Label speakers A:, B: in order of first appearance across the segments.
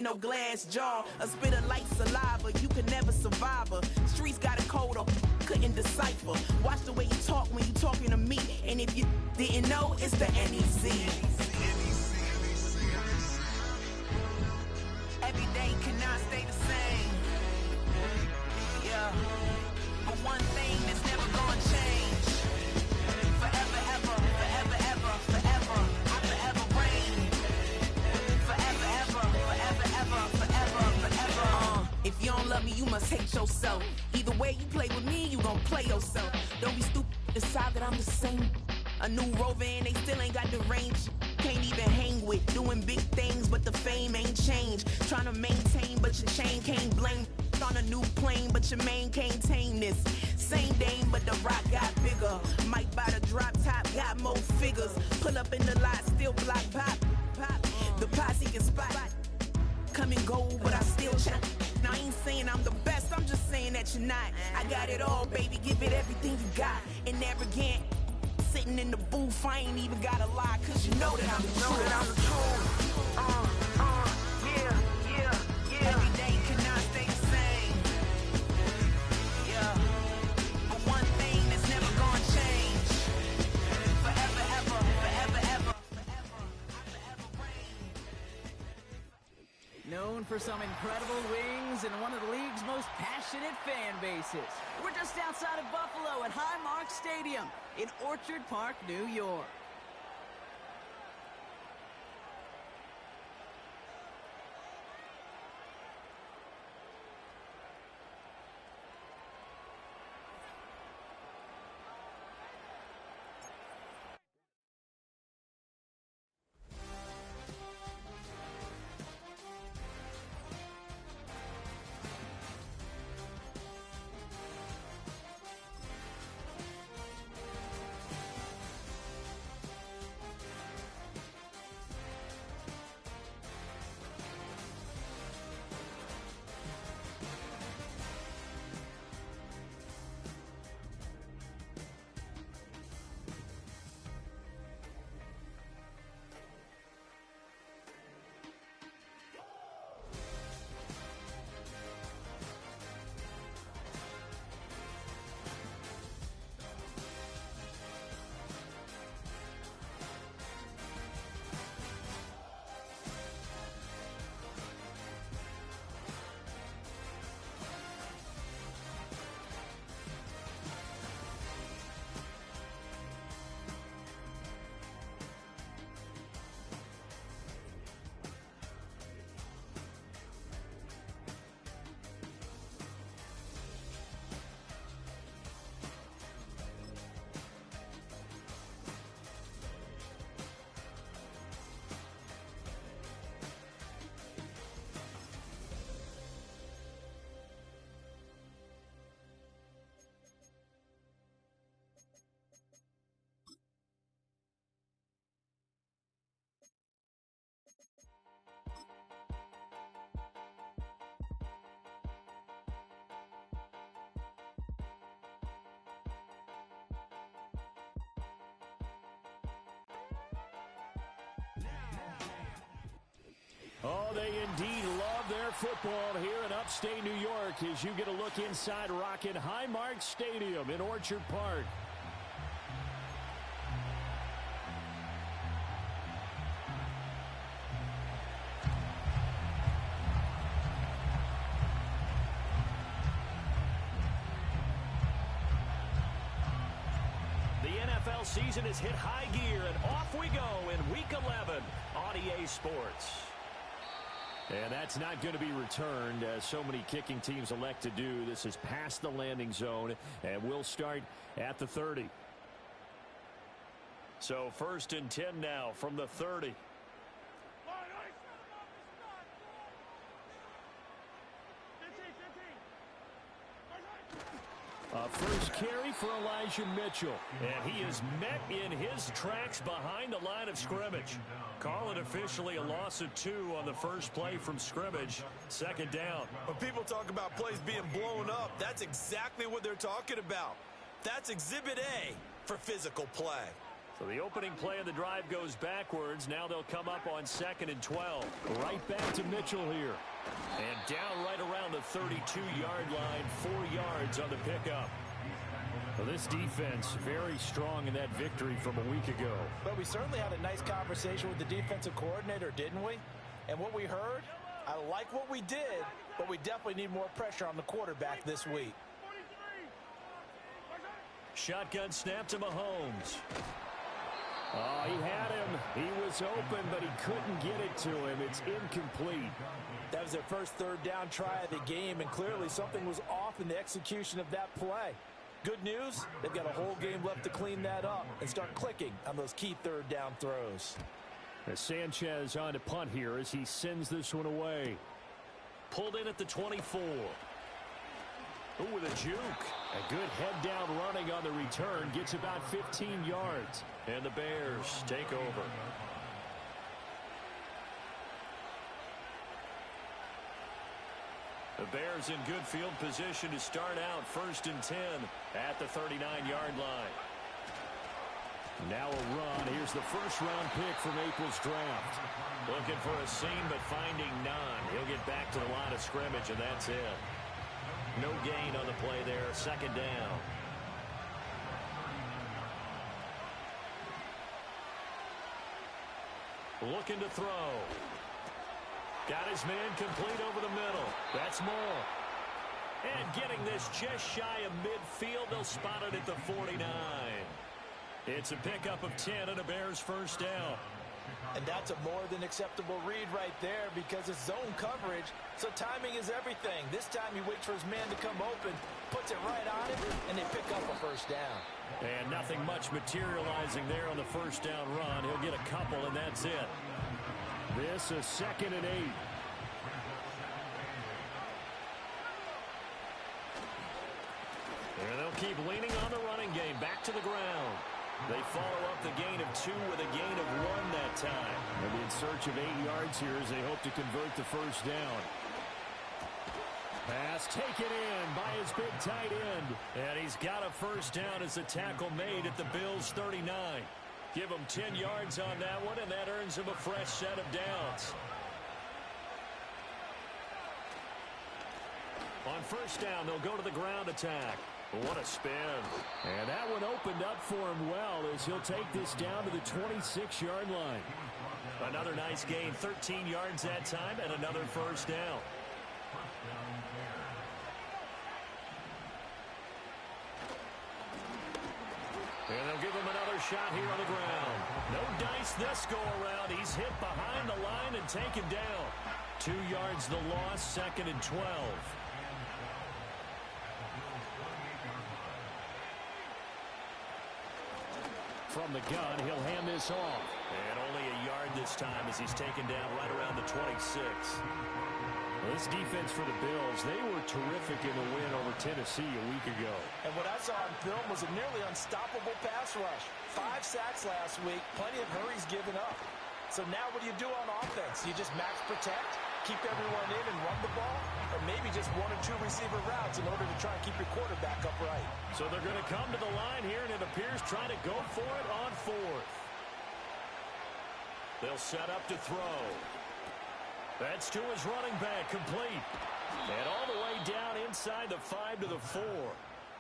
A: no glass jaw, a spit of light saliva, you could never survive her. Streets got a code of couldn't decipher. Watch the way you talk when you talking to me, and if you didn't know, it's the NEC. Every day cannot stay the same. Yeah, but one thing that's never gonna change. Forever, ever, forever, ever, forever, I forever reign. Forever, ever, forever, ever, forever, forever. If you don't love me, you must hate yourself. Either way you play with me, you gon' play yourself. Don't be stupid, decide that I'm the same. A new rover and they still ain't got the range. Can't even hang with, doing big things, but the fame ain't changed. Trying to maintain, but your chain can't blame. On a new plane, but your main can't tame this. Same dame, but the rock got bigger. Might buy the drop top, got more figures. Pull up in the lot, still block pop. The posse can spot. Come and go, but I still chat. Now I ain't saying I'm the best, I'm just saying that you're not. I got it all, baby, give it everything you got. And arrogant, sitting in the booth, I ain't even gotta lie, cause you know that I'm the truth. Yeah. Every day cannot stay the same. Yeah. But one thing that's never gonna change. Forever, ever, forever, ever, forever, I forever reign.
B: Known for some incredible wings and one of the league's most passionate fan bases. We're just outside of Buffalo at Highmark Stadium in Orchard Park, New York.
C: Oh, they indeed love their football here in upstate New York as you get a look inside rockin' Highmark Stadium in Orchard Park. The NFL season has hit high gear, and off we go in Week 11 on EA Sports. And that's not going to be returned, as so many kicking teams elect to do. This is past the landing zone, and we'll start at the 30. So 1st and 10 now from the 30. First carry for Elijah Mitchell, and he is met in his tracks behind the line of scrimmage. Call it officially a loss of 2 on the first play from scrimmage. 2nd down.
D: When people talk about plays being blown up, that's exactly what they're talking about. That's Exhibit A for physical play.
C: So the opening play of the drive goes backwards. Now they'll come up on 2nd and 12. Right back to Mitchell here. And down right around the 32-yard line, 4 yards on the pickup. Well, this defense very strong in that victory from a week ago.
E: But we certainly had a nice conversation with the defensive coordinator, didn't we? And what we heard, I like what we did, but we definitely need more pressure on the quarterback this week.
C: Shotgun snap to Mahomes. Oh, he had him. He was open, but he couldn't get it to him. It's incomplete.
E: That was their first third down try of the game, and clearly something was off in the execution of that play. Good news, they've got a whole game left to clean that up and start clicking on those key third down throws.
C: Sanchez on to punt here as he sends this one away. Pulled in at the 24. Ooh, with a juke. A good head down running on the return. Gets about 15 yards. And the Bears take over. The Bears in good field position to start out 1st and 10 at the 39-yard line. Now a run. Here's the first-round pick from April's draft. Looking for a seam, but finding none. He'll get back to the line of scrimmage, and that's it. No gain on the play there. 2nd down. Looking to throw. Got his man complete over the middle. That's Moore. And getting this just shy of midfield. They'll spot it at the 49. It's a pickup of 10 and a Bears first down.
E: And that's a more than acceptable read right there because it's zone coverage, so timing is everything. This time he waits for his man to come open, puts it right on it, and they pick up a first down.
C: And nothing much materializing there on the first down run. He'll get a couple, and that's it. This is 2nd and 8. And they'll keep leaning on the running game. Back to the ground. They follow up the gain of 2 with a gain of 1 that time. They'll be in search of 8 yards here as they hope to convert the first down. Pass taken in by his big tight end. And he's got a first down as the tackle made at the Bills' 39. Give him 10 yards on that one, and that earns him a fresh set of downs. On first down, they'll go to the ground attack. What a spin. And that one opened up for him well as he'll take this down to the 26-yard line. Another nice gain, 13 yards that time, and another first down. And they'll give him another shot here on the ground. No dice this go around. He's hit behind the line and taken down. 2 yards the loss, 2nd and 12. From the gun, he'll hand this off. And only a yard this time as he's taken down right around the 26. Well, this defense for the Bills, they were terrific in the win over Tennessee a week ago.
E: And what I saw on film was a nearly unstoppable pass rush. 5 sacks last week, plenty of hurries given up. So now what do you do on offense? You just max protect, keep everyone in and run the ball, or maybe just 1 or 2 receiver routes in order to try and keep your quarterback upright.
C: So they're going to come to the line here, and it appears trying to go for it on 4th. They'll set up to throw. That's to his running back, complete. And all the way down inside the 5 to the 4.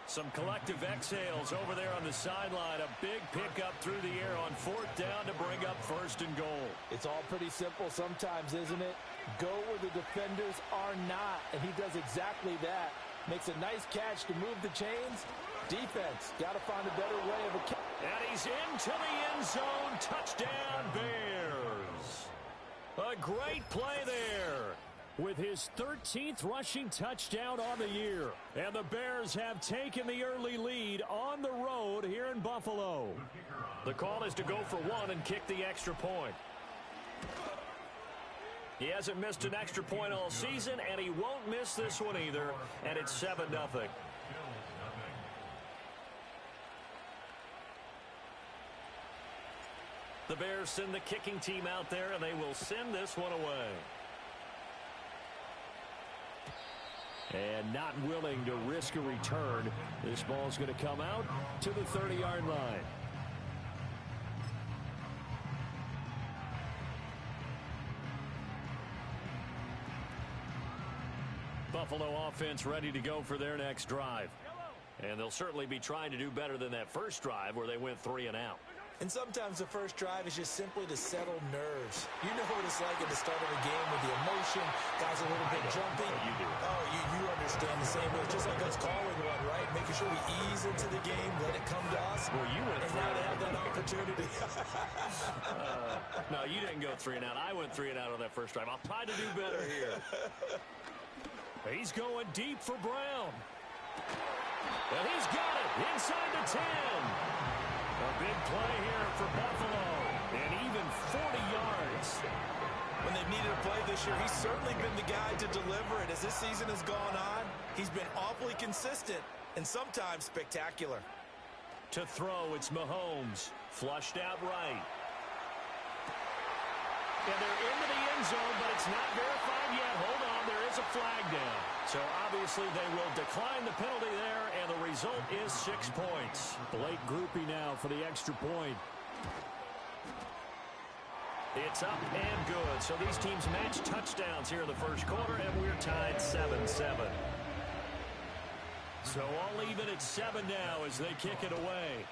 C: Some collective exhales over there on the sideline. A big pickup through the air on 4th down to bring up 1st and goal.
E: It's all pretty simple sometimes, isn't it? Go where the defenders are not, and he does exactly that. Makes a nice catch to move the chains. Defense, got to find a better way of a catch.
C: And he's into the end zone. Touchdown, Bears. A great play there with his 13th rushing touchdown on the year. And the Bears have taken the early lead on the road here in Buffalo. The call is to go for 1 and kick the extra point. He hasn't missed an extra point all season, and he won't miss this one either, and it's 7-0. The Bears send the kicking team out there, and they will send this one away. And not willing to risk a return, this ball's going to come out to the 30-yard line. Buffalo offense ready to go for their next drive. And they'll certainly be trying to do better than that first drive where they went 3 and out.
E: And sometimes the first drive is just simply to settle nerves. You know what it's like at the start of a game with the emotion. Guys are a little bit jumpy.
C: You do.
E: Oh, you understand the same way. It's just like us calling one, right? Making sure we ease into the game, let it come to us.
C: Well, you went
E: and now they have that opportunity.
C: No, you didn't go 3 and out. I went 3 and out on that first drive. I'll try to do better here. He's going deep for Brown. And he's got it inside the 10. A big play here for Buffalo, and even 40 yards.
E: When they've needed a play this year, he's certainly been the guy to deliver it. As this season has gone on, he's been awfully consistent and sometimes spectacular.
C: To throw, it's Mahomes. Flushed out right. And they're into the end zone, but it's not verified yet. Hold on, there is a flag down. So obviously they will decline the penalty there, and the result is 6 points. Blake Grupe now for the extra point. It's up and good. So these teams match touchdowns here in the first quarter, and we're tied 7-7. So all even at 7 now as they kick it away.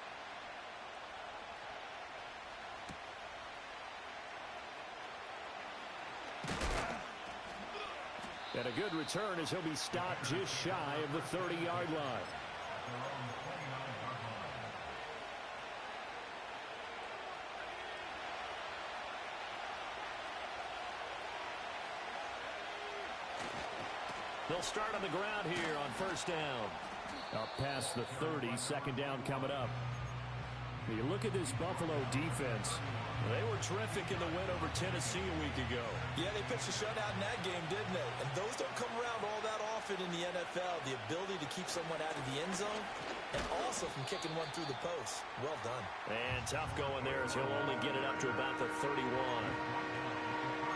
C: And a good return as he'll be stopped just shy of the 30-yard line. They'll start on the ground here on first down. Up past the 30, second down coming up. You look at this Buffalo defense. They were terrific in the win over Tennessee a week ago.
E: Yeah, they pitched a shutout in that game, didn't they? And those don't come around all that often in the NFL. The ability to keep someone out of the end zone and also from kicking one through the post. Well done.
C: And tough going there as he'll only get it up to about the 31.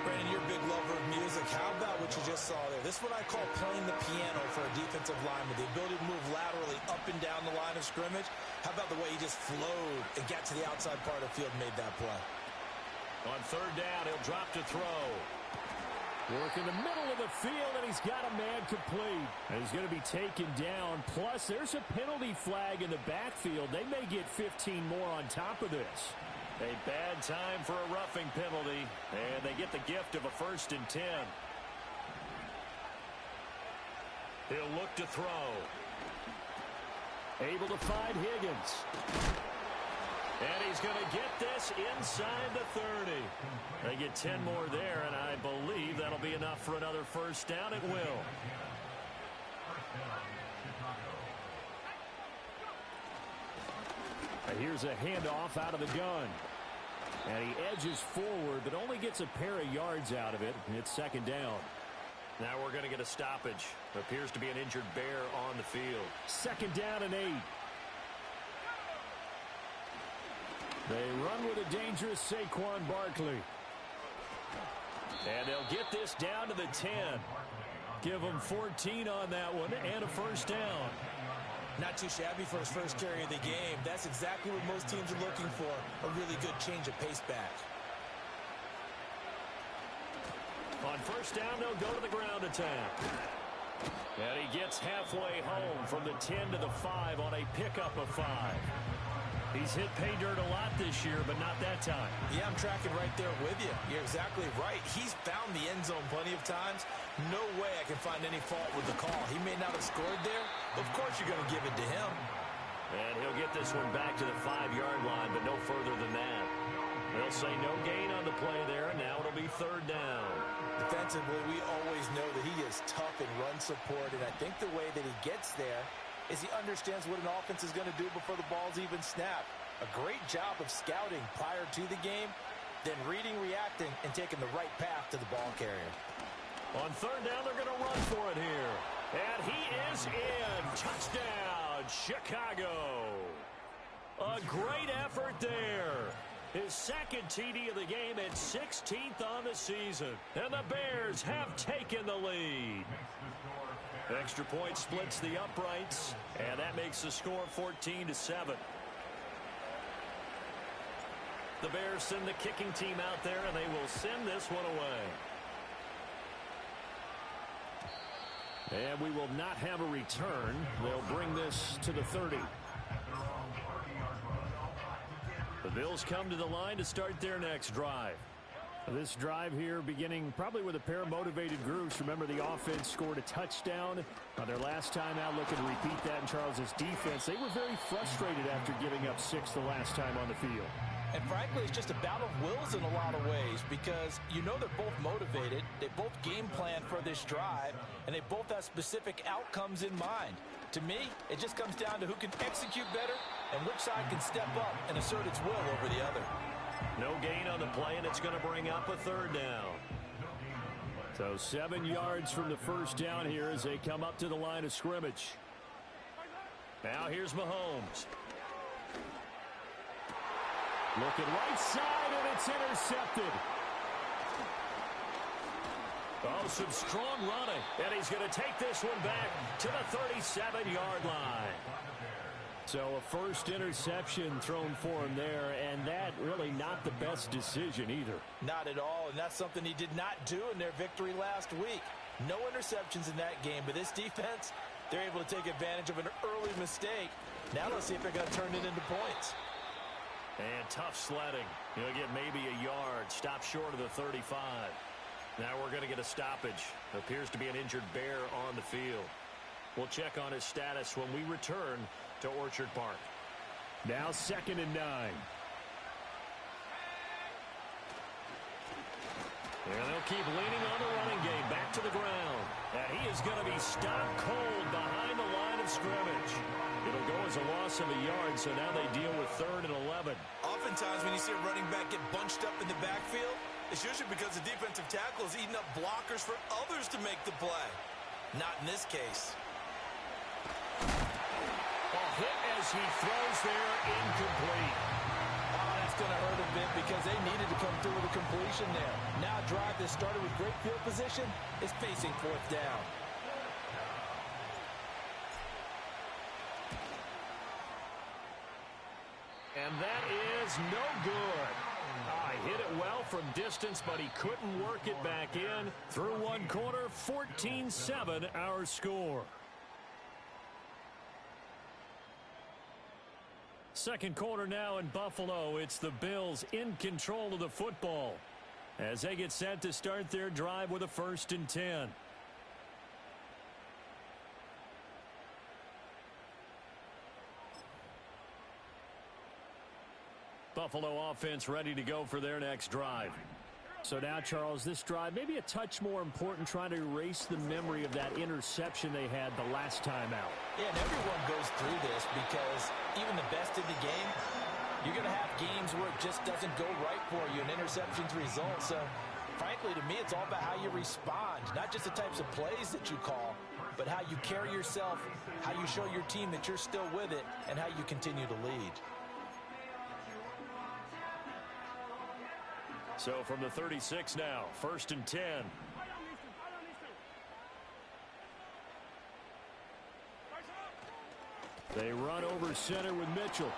E: Brandon, you're a big lover of music. How about what you just saw there? This is what I call playing the piano for a defensive lineman. The ability to move laterally up and down the line of scrimmage. How about the way he just flowed and got to the outside part of the field and made that play?
C: On third down, he'll drop to throw. Work in the middle of the field, and he's got a man complete. And he's going to be taken down. Plus, there's a penalty flag in the backfield. They may get 15 more on top of this. A bad time for a roughing penalty, and they get the gift of a 1st and 10. He'll look to throw. Able to find Higgins. And he's going to get this inside the 30. They get 10 more there, and I believe that'll be enough for another first down. It will. And here's a handoff out of the gun. And he edges forward, but only gets a pair of yards out of it. It's second down. Now we're going to get a stoppage. Appears to be an injured Bear on the field. Second down and 8. They run with a dangerous Saquon Barkley. And they'll get this down to the 10. Give them 14 on that one and a first down.
E: Not too shabby for his first carry of the game. That's exactly what most teams are looking for. A really good change of pace back.
C: On first down, they'll go to the ground attack. And he gets halfway home from the 10 to the 5 on a pickup of 5. He's hit pay dirt a lot this year, but not that time.
E: Yeah, I'm tracking right there with you. You're exactly right. He's found the end zone plenty of times. No way I can find any fault with the call. He may not have scored there. Of course you're going to give it to him.
C: And he'll get this one back to the 5-yard line, but no further than that. They'll say no gain on the play there, and now it'll be third down.
E: Defensively, we always know that he is tough in run support, and I think the way that he gets there is he understands what an offense is going to do before the ball's even snapped. A great job of scouting prior to the game, then reading, reacting, and taking the right path to the ball carrier.
C: On third down, they're going to run for it here. And he is in. Touchdown, Chicago. A great effort there. His second TD of the game and 16th on the season. And the Bears have taken the lead. Extra point splits the uprights, and that makes the score 14-7. The Bears send the kicking team out there, and they will send this one away. And we will not have a return. They'll bring this to the 30. The Bills come to the line to start their next drive. This drive here beginning probably with a pair of motivated groups. Remember, the offense scored a touchdown on their last time out. Looking to repeat that in Charles' defense. They were very frustrated after giving up 6 the last time on the field.
E: And frankly, it's just a battle of wills in a lot of ways because you know they're both motivated. They both game plan for this drive, and they both have specific outcomes in mind. To me, it just comes down to who can execute better and which side can step up and assert its will over the other.
C: No gain on the play, and it's going to bring up a 3rd down. So 7 yards from the first down here as they come up to the line of scrimmage. Now here's Mahomes. Looking right side, and it's intercepted. Oh, some strong running. And he's going to take this one back to the 37-yard line. So a first interception thrown for him there, and that really not the best decision either.
E: Not at all, and that's something he did not do in their victory last week. No interceptions in that game, but this defense, they're able to take advantage of an early mistake. Now let's see if they're going to turn it into points.
C: And tough sledding. He'll get maybe a yard. Stop short of the 35. Now we're going to get a stoppage. Appears to be an injured bear on the field. We'll check on his status when we return to Orchard Park. Now 2nd and 9. And they'll keep leaning on the running game. Back to the ground. And he is going to be stopped cold behind the line of scrimmage. It'll go as a loss of a yard, so now they deal with 3rd and 11.
D: Oftentimes when you see a running back get bunched up in the backfield, it's usually because the defensive tackle is eating up blockers for others to make the play. Not in this case.
C: A hit as he throws there, incomplete.
E: Oh, that's going to hurt a bit because they needed to come through with a completion there. Now a drive that started with great field position is facing 4th down.
C: And that is no good. Hit it well from distance, but he couldn't work it back in. Through one quarter, 14-7 our score. Second quarter now in Buffalo. It's the Bills in control of the football as they get set to start their drive with a 1st and 10. Buffalo offense ready to go for their next drive. So now, Charles, this drive maybe a touch more important, trying to erase the memory of that interception they had the last time out.
E: Yeah, and everyone goes through this because even the best in the game, you're going to have games where it just doesn't go right for you, and interceptions result. So, frankly, to me, it's all about how you respond, not just the types of plays that you call, but how you carry yourself, how you show your team that you're still with it, and how you continue to lead.
C: So from the 36 now, 1st and 10. They run over center with Mitchell.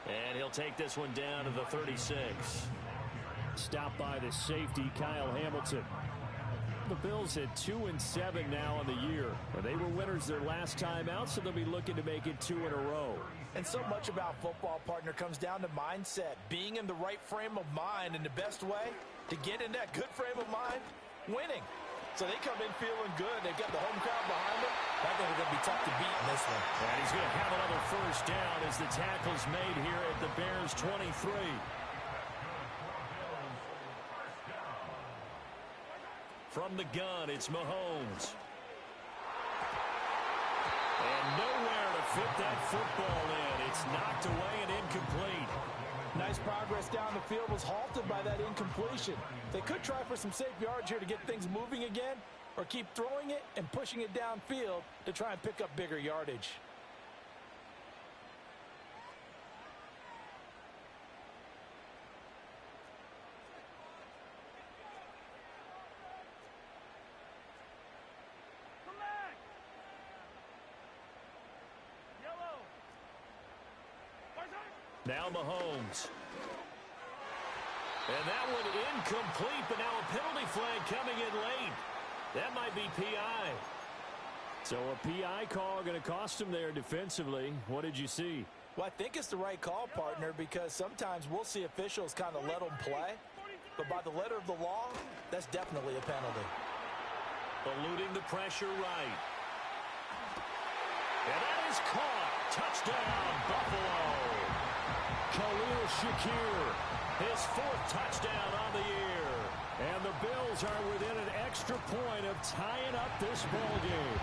C: And he'll take this one down to the 36. Stopped by the safety, Kyle Hamilton. The Bills at 2-7 now on the year. They were winners their last time out, so they'll be looking to make it 2 in a row.
E: And so much about football, partner, comes down to mindset. Being in the right frame of mind, and the best way to get in that good frame of mind, winning. So they come in feeling good. They've got the home crowd behind them. I think they're going to be tough to beat in this one.
C: And he's going to have another 1st down as the tackle's made here at the Bears 23. From the gun, it's Mahomes. And nowhere to fit that football in. It's knocked away and incomplete.
E: Nice progress down the field was halted by that incompletion. They could try for some safe yards here to get things moving again, or keep throwing it and pushing it downfield to try and pick up bigger yardage.
C: Now Mahomes. And that one incomplete, but now a penalty flag coming in late. That might be PI. So a PI call going to cost him there defensively. What did you see?
E: Well, I think it's the right call, partner, because sometimes we'll see officials kind of let them play. But by the letter of the law, that's definitely a penalty.
C: Eluding the pressure right. And that is caught. Touchdown, Buffalo. Khalil Shakir, his 4th touchdown on the year. And the Bills are within an extra point of tying up this ballgame.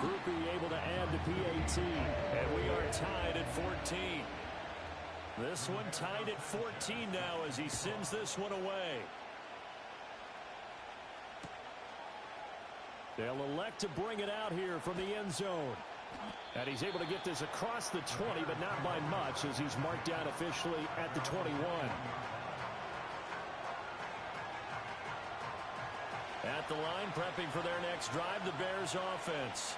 C: Groupie able to add the PAT, and we are tied at 14. This one tied at 14 now as he sends this one away. They'll elect to bring it out here from the end zone. And he's able to get this across the 20, but not by much as he's marked down officially at the 21. At the line, prepping for their next drive, the Bears offense.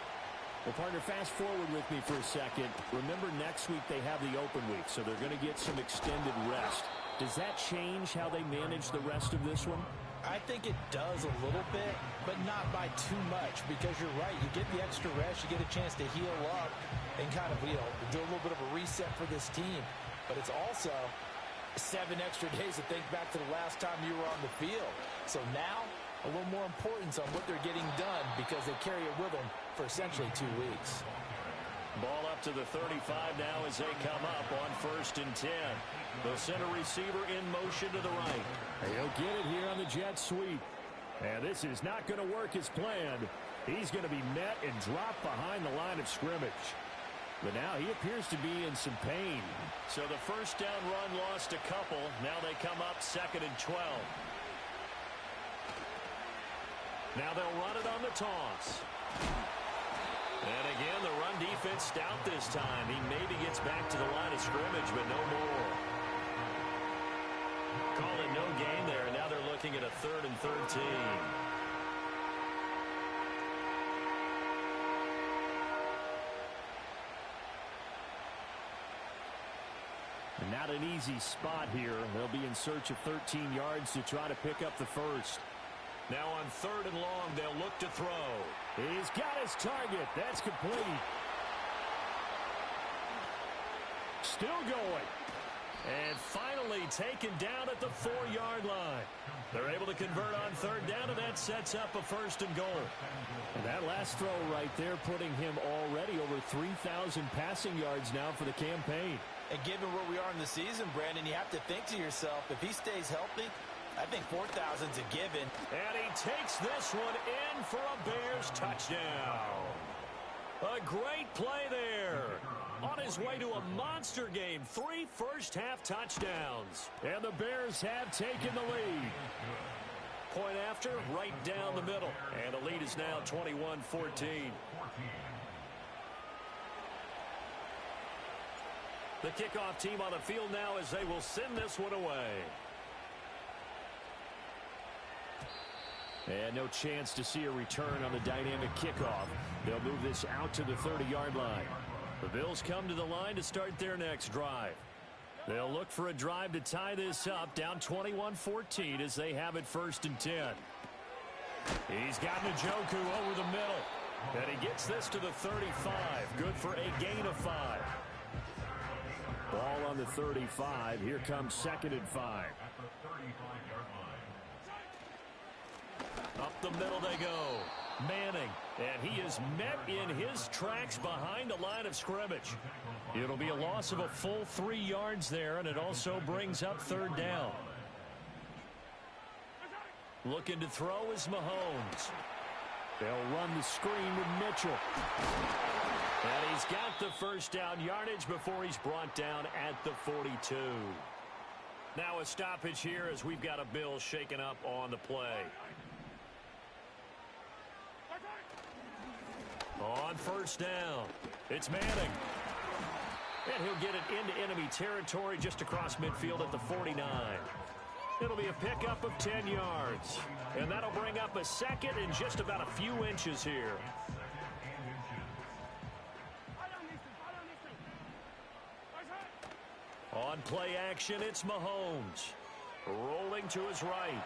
C: Well, partner, fast forward with me for a second. Remember, next week they have the open week, so they're going to get some extended rest. Does that change how they manage the rest of this one?
E: I think it does a little bit, but not by too much, because you're right. You get the extra rest, you get a chance to heal up and kind of, do a little bit of a reset for this team. But it's also 7 extra days to think back to the last time you were on the field. So now, a little more importance on what they're getting done because they carry it with them for essentially 2 weeks.
C: Ball up to the 35 now as they come up on 1st and 10. The center receiver in motion to the right. He'll get it here on the jet sweep. And this is not going to work as planned. He's going to be met and dropped behind the line of scrimmage. But now he appears to be in some pain. So the first down run lost a couple. Now they come up 2nd and 12. Now they'll run it on the toss. And again, the run defense stout this time. He maybe gets back to the line of scrimmage, but no more. Call it no gain there. Now they're looking at a 3rd and 13. And not an easy spot here. They'll be in search of 13 yards to try to pick up the first. Now on 3rd and long, they'll look to throw. He's got his target. That's complete. Still going. And finally taken down at the 4-yard line. They're able to convert on 3rd down, and that sets up a 1st and goal. And that last throw right there putting him already over 3,000 passing yards now for the campaign.
E: And given where we are in the season, Brandon, you have to think to yourself, if he stays healthy, I think 4,000's a given.
C: And he takes this one in for a Bears touchdown. A great play there. On his way to a monster game. 3 first-half touchdowns. And the Bears have taken the lead. Point after, right down the middle. And the lead is now 21-14. The kickoff team on the field now as they will send this one away. And no chance to see a return on the dynamic kickoff. They'll move this out to the 30-yard line. The Bills come to the line to start their next drive. They'll look for a drive to tie this up, down 21-14 as they have it 1st and 10. He's got Njoku over the middle. And he gets this to the 35. Good for a gain of 5. Ball on the 35. Here comes 2nd and 5. Up the middle they go. Manning. And he is met in his tracks behind the line of scrimmage. It'll be a loss of a full 3 yards there, and it also brings up 3rd down. Looking to throw is Mahomes. They'll run the screen with Mitchell. And he's got the 1st down yardage before he's brought down at the 42. Now a stoppage here as we've got a Bill shaken up on the play. On 1st down, it's Manning. And he'll get it into enemy territory just across midfield at the 49. It'll be a pickup of 10 yards. And that'll bring up a 2nd and just about a few inches here. On play action, it's Mahomes. Rolling to his right.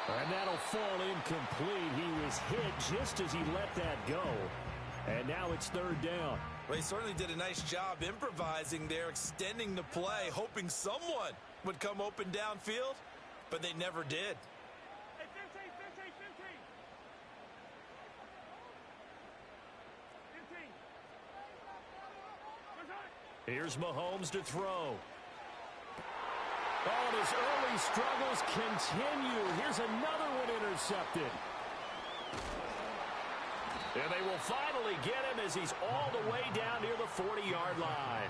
C: And that'll fall incomplete. He was hit just as he let that go. And now it's third down.
D: Well, he certainly did a nice job improvising there, extending the play, hoping someone would come open downfield, but they never did.
C: Here's Mahomes to throw. Oh, and his early struggles continue. Here's another one intercepted. And they will finally get him as he's all the way down near the 40-yard line.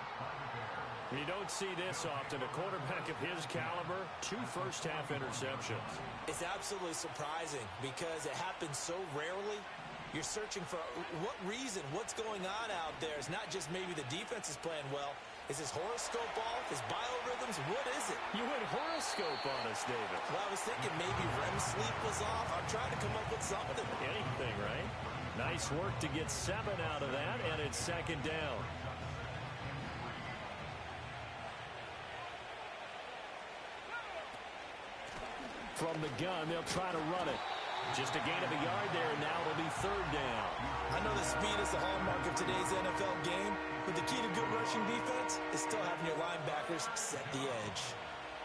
C: You don't see this often. A quarterback of his caliber, 2 first-half interceptions.
D: It's absolutely surprising because it happens so rarely. You're searching for what reason, what's going on out there. It's not just maybe the defense is playing well. Is his horoscope off? His biorhythms? What is it?
C: You went horoscope on us, David.
D: Well, I was thinking maybe REM sleep was off. I'm trying to come up with something.
C: Anything, right? Nice work to get 7 out of that, and it's second down. From the gun, they'll try to run it. Just a gain of a yard there, and now it'll be third down.
D: I know the speed is the hallmark of today's NFL game, but the key to good rushing defense is still having your linebackers set the edge.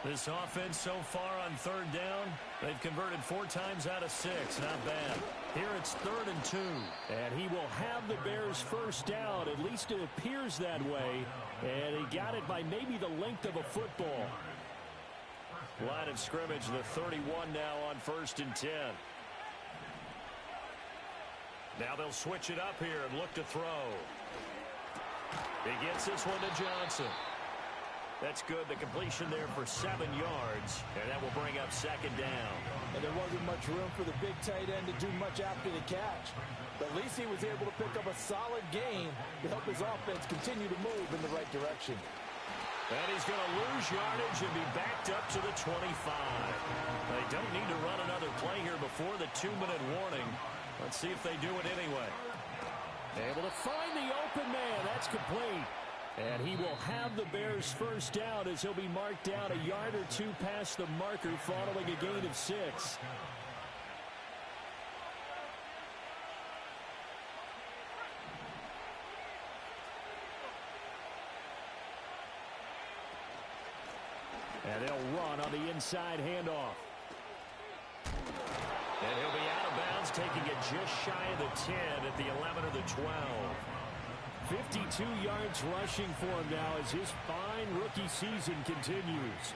C: This offense so far on third down, they've converted 4 times out of 6. Not bad. Here it's 3rd and 2. And he will have the Bears first down. At least it appears that way. And he got it by maybe the length of a football. Line of scrimmage, the 31 now on 1st and 10. Now they'll switch it up here and look to throw. He gets this one to Johnson. That's good. The completion there for 7 yards, and that will bring up second down.
E: And there wasn't much room for the big tight end to do much after the catch. But at least he was able to pick up a solid gain to help his offense continue to move in the right direction.
C: And he's going to lose yardage and be backed up to the 25. They don't need to run another play here before the 2-minute warning. Let's see if they do it anyway. Able to find the open man. That's complete. And he will have the Bears first down as he'll be marked down a yard or 2 past the marker following a gain of 6. And they'll run on the inside handoff. And he'll be out of bounds, taking it just shy of the 10 at the 11 or the 12. 52 yards rushing for him now as his fine rookie season continues.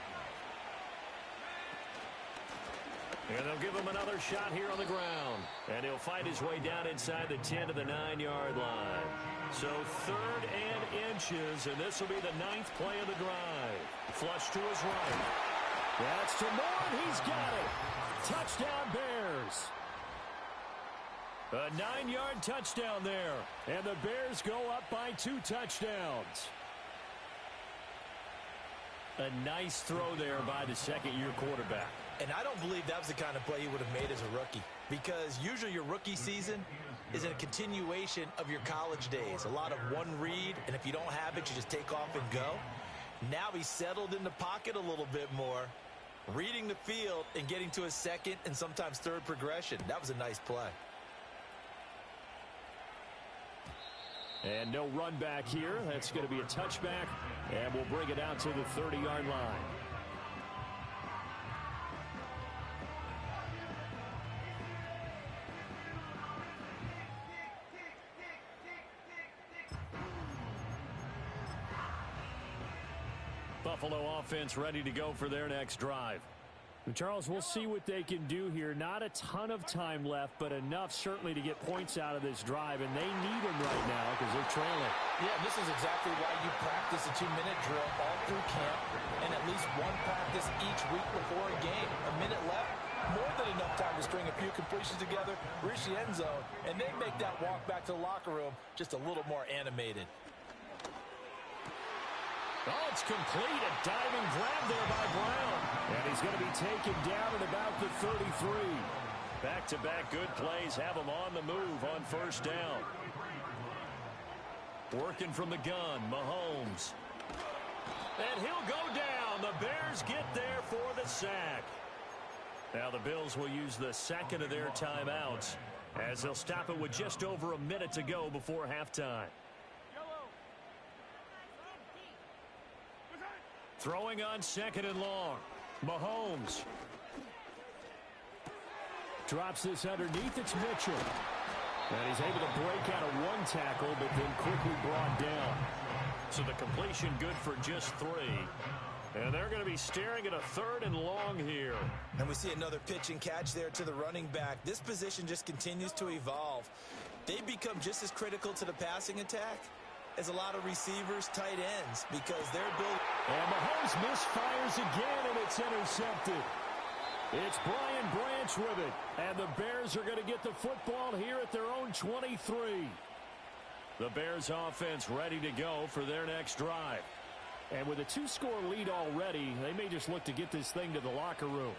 C: And they'll give him another shot here on the ground. And he'll fight his way down inside the 10 to the 9-yard line. So 3rd and inches, and this will be the 9th play of the drive. Flush to his right. That's to Moore, and he's got it. Touchdown Bears. A 9-yard touchdown there. And the Bears go up by 2 touchdowns. A nice throw there by the second-year quarterback.
D: And I don't believe that was the kind of play he would have made as a rookie, because usually your rookie season is a continuation of your college days. A lot of one read, and if you don't have it, you just take off and go. Now he's settled in the pocket a little bit more, reading the field and getting to a second and sometimes third progression. That was a nice play.
C: And no run back here. That's going to be a touchback, and we'll bring it out to the 30-yard line. Buffalo offense ready to go for their next drive. Charles, we'll see what they can do here. Not a ton of time left, but enough certainly to get points out of this drive, and they need them right now because they're trailing.
E: Yeah, this is exactly why you practice a 2-minute drill all through camp and at least one practice each week before a game. A minute left, more than enough time to string a few completions together, reach the end zone, and then make that walk back to the locker room just a little more animated.
C: Oh, it's complete. A diving grab there by Brown. And he's going to be taken down at about the 33. Back-to-back good plays have him on the move on first down. Working from the gun, Mahomes. And he'll go down. The Bears get there for the sack. Now the Bills will use the second of their timeouts as they'll stop it with just over a minute to go before halftime. Throwing on second and long. Mahomes. Drops this underneath. It's Mitchell. And he's able to break out of one tackle, but then quickly brought down. So the completion good for just 3. And they're going to be staring at a third and long here.
D: And we see another pitch and catch there to the running back. This position just continues to evolve. They become just as critical to the passing attack as a lot of receivers, tight ends, because they're built.
C: And Mahomes misfires again, and it's intercepted. It's Brian Branch with it. And the Bears are going to get the football here at their own 23. The Bears offense ready to go for their next drive. And with a 2-score lead already, they may just look to get this thing to the locker room.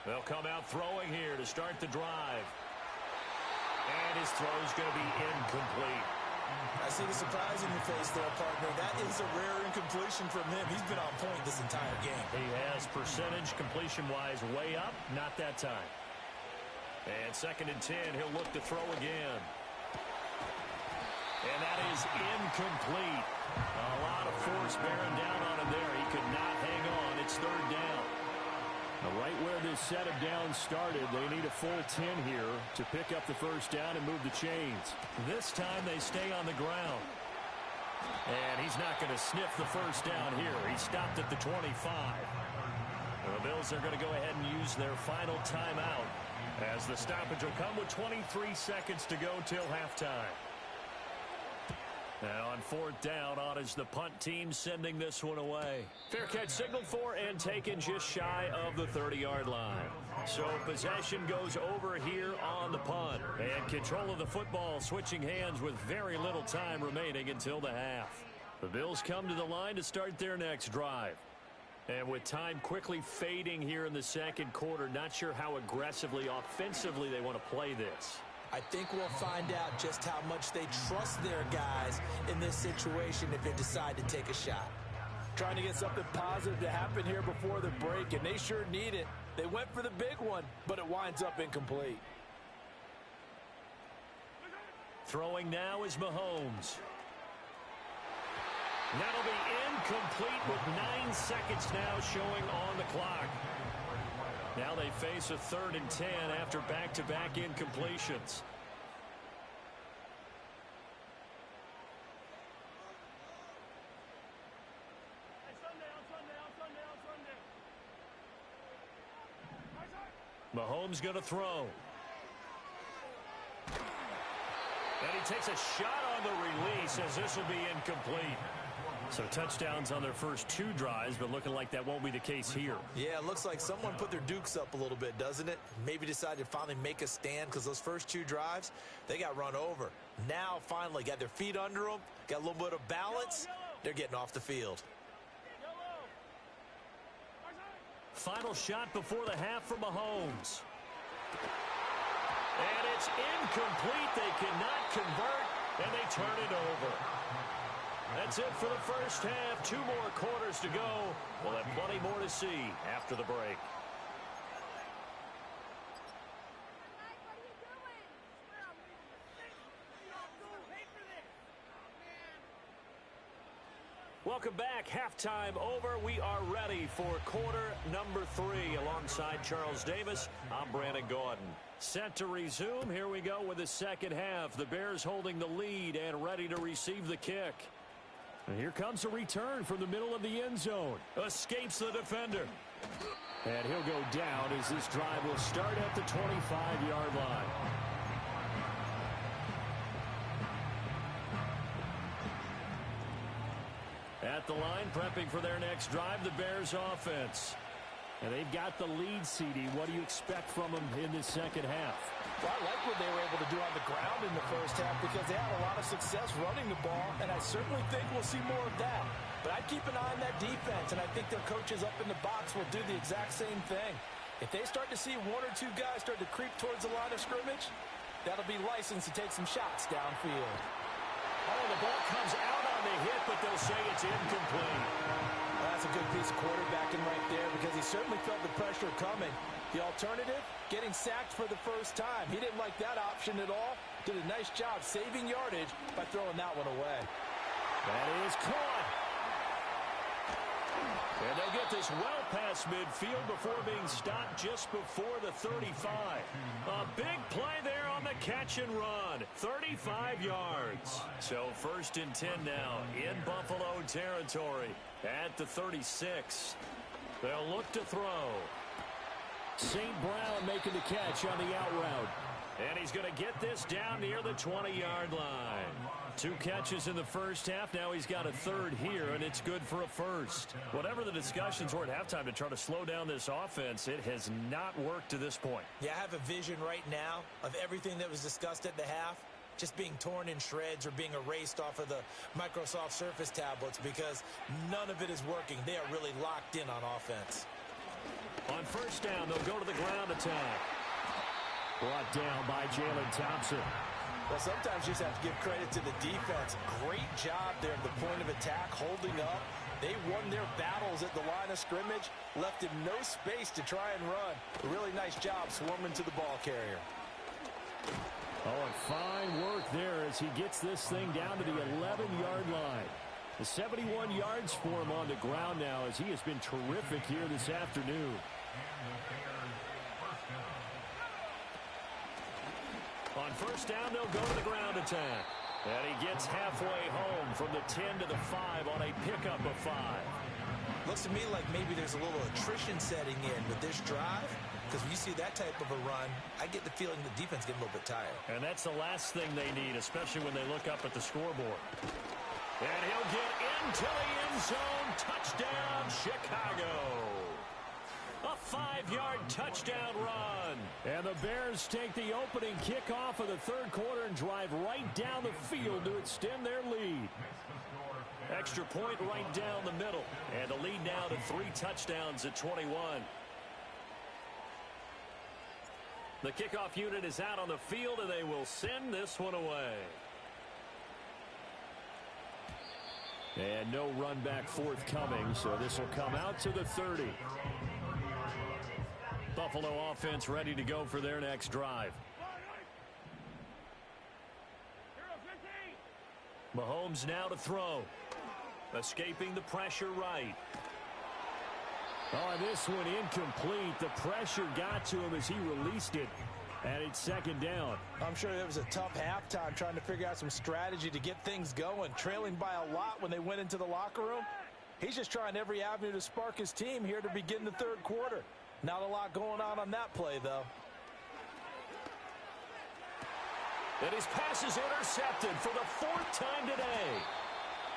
C: They'll come out throwing here to start the drive. And his throw's going to be incomplete.
D: I see the surprise in your face there, partner. That is a rare incompletion from him. He's been on point this entire game.
C: He has percentage completion-wise way up, not that time. And 2nd and 10, he'll look to throw again. And that is incomplete. A lot of force bearing down on him there. He could not hang on. It's 3rd down. Right where this set of downs started, they need a full 10 here to pick up the 1st down and move the chains. This time they stay on the ground. And he's not going to sniff the 1st down here. He stopped at the 25. The Bills are going to go ahead and use their final timeout as the stoppage will come with 23 seconds to go till halftime. Now on 4th down, on is the punt team sending this one away. Fair catch signaled for and taken just shy of the 30-yard line. So possession goes over here on the punt. And control of the football switching hands with very little time remaining until the half. The Bills come to the line to start their next drive. And with time quickly fading here in the 2nd quarter, not sure how aggressively, offensively they want to play this.
D: I think we'll find out just how much they trust their guys in this situation if they decide to take a shot.
E: Trying to get something positive to happen here before the break, and they sure need it. They went for the big one, but it winds up incomplete.
C: Throwing now is Mahomes. That'll be incomplete with 9 seconds now showing on the clock. Now they face a 3rd and 10 after back-to-back incompletions. Mahomes going to throw. And he takes a shot on the release as this will be incomplete. So touchdowns on their first 2 drives, but looking like that won't be the case here.
D: Yeah, it looks like someone put their dukes up a little bit, doesn't it? Maybe decided to finally make a stand because those first 2 drives, they got run over. Now, finally, got their feet under them, got a little bit of balance. They're getting off the field.
C: Final shot before the half from Mahomes. And it's incomplete. They cannot convert, and they turn it over. That's it for the first half. 2 more quarters to go. We'll have plenty more to see after the break. Welcome back. Halftime over. We are ready for quarter number 3. Alongside Charles Davis, I'm Brandon Gaudin. Set to resume. Here we go with the second half. The Bears holding the lead and ready to receive the kick. And here comes a return from the middle of the end zone. Escapes the defender. And he'll go down as this drive will start at the 25-yard line. At the line, prepping for their next drive, the Bears offense. And they've got the lead, CD. What do you expect from them in this second half?
E: Well, I like what they were able to do on the ground in the first half because they had a lot of success running the ball, and I certainly think we'll see more of that. But I'd keep an eye on that defense, and I think their coaches up in the box will do the exact same thing. If they start to see 1 or 2 guys start to creep towards the line of scrimmage, that'll be licensed to take some shots downfield.
C: Oh, the ball comes out on the hit, but they'll say it's incomplete.
E: That's That's a good piece of quarterbacking right there because he certainly felt the pressure coming. The alternative, getting sacked for the first time. He didn't like that option at all. Did a nice job saving yardage by throwing that one away.
C: That is caught. And they'll get this well past midfield before being stopped just before the 35. A big play there on the catch and run. 35 yards. So 1st and 10 now in Buffalo territory at the 36. They'll look to throw. St. Brown making the catch on the out route. And he's going to get this down near the 20-yard line. 2 catches in the first half. Now he's got a third here, and it's good for a first. Whatever the discussions were at halftime to try to slow down this offense, it has not worked to this point.
D: Yeah, I have a vision right now of everything that was discussed at the half just being torn in shreds or being erased off of the Microsoft Surface tablets because none of it is working. They are really locked in on offense.
C: On 1st down, they'll go to the ground attack. Brought down by Jalen Thompson.
E: Well, sometimes you just have to give credit to the defense. Great job there at the point of attack, holding up. They won their battles at the line of scrimmage, left him no space to try and run. A really nice job swarming to the ball carrier.
C: Oh, and fine work there as he gets this thing down to the 11-yard line. The 71 yards for him on the ground now as he has been terrific here this afternoon. On 1st down, they'll go to the ground attack. And he gets halfway home from the 10 to the 5 on a pickup of 5.
D: Looks to me like maybe there's a little attrition setting in with this drive. Because when you see that type of a run, I get the feeling the defense getting a little bit tired.
C: And that's the last thing they need, especially when they look up at the scoreboard. And he'll get into the end zone. Touchdown, Chicago. A 5-yard touchdown run. And the Bears take the opening kickoff of the 3rd quarter and drive right down the field to extend their lead. Extra point right down the middle. And the lead now to 3 touchdowns at 21. The kickoff unit is out on the field, and they will send this one away. And no run back forthcoming, so this will come out to the 30. Buffalo offense ready to go for their next drive. Mahomes now to throw. Escaping the pressure right. Oh, this one incomplete. The pressure got to him as he released it. And it's 2nd down.
E: I'm sure it was a tough halftime trying to figure out some strategy to get things going. Trailing by a lot when they went into the locker room. He's just trying every avenue to spark his team here to begin the 3rd quarter. Not a lot going on that play, though.
C: And his pass is intercepted for the 4th time today.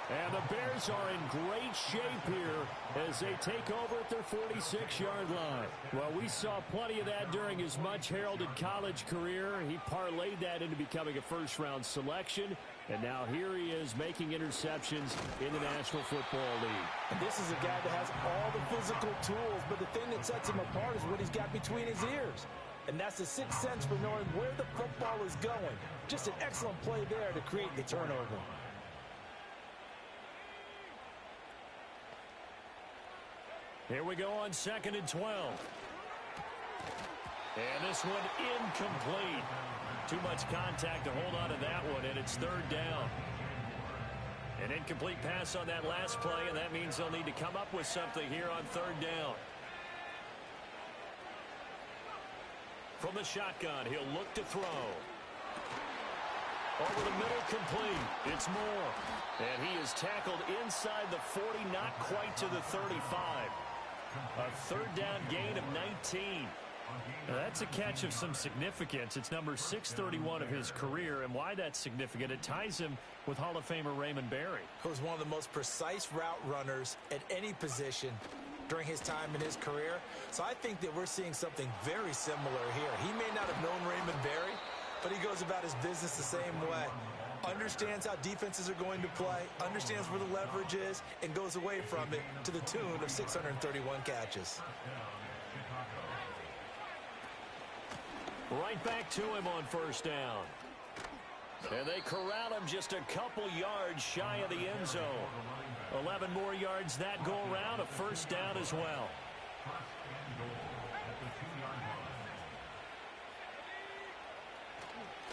C: And the Bears are in great shape here as they take over at their 46-yard line. Well, we saw plenty of that during his much-heralded college career. He parlayed that into becoming a first-round selection. And now here he is making interceptions in the National Football League.
E: And this is a guy that has all the physical tools, but the thing that sets him apart is what he's got between his ears. And that's the sixth sense for knowing where the football is going. Just an excellent play there to create the turnover.
C: Here we go on 2nd and 12. And this one incomplete. Too much contact to hold on to that one, and it's 3rd down. An incomplete pass on that last play, and that means they'll need to come up with something here on 3rd down. From the shotgun, he'll look to throw. Over the middle, complete. It's Moore. And he is tackled inside the 40, not quite to the 35. A 3rd down gain of 19. Now that's a catch of some significance. It's number 631 of his career, and why that's significant, it ties him with Hall of Famer Raymond Berry.
D: He was one of the most precise route runners at any position during his time in his career. So I think that we're seeing something very similar here. He may not have known Raymond Berry, but he goes about his business the same way. Understands how defenses are going to play, understands where the leverage is, and goes away from it to the tune of 631 catches.
C: Right back to him on 1st down. And they corral him just a couple yards shy of the end zone. 11 more yards that go around, a first down as well.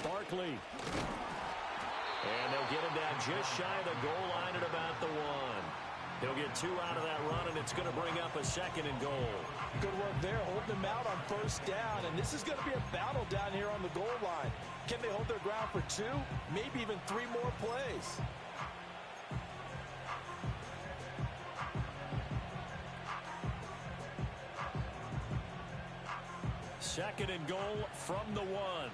C: Barkley. And they'll get him down just shy of the goal line at about the 1. He'll get 2 out of that run, and it's going to bring up a 2nd and goal.
E: Good work there, holding them out on first down. And this is going to be a battle down here on the goal line. Can they hold their ground for 2, maybe even 3 more plays?
C: Second and goal from the 1.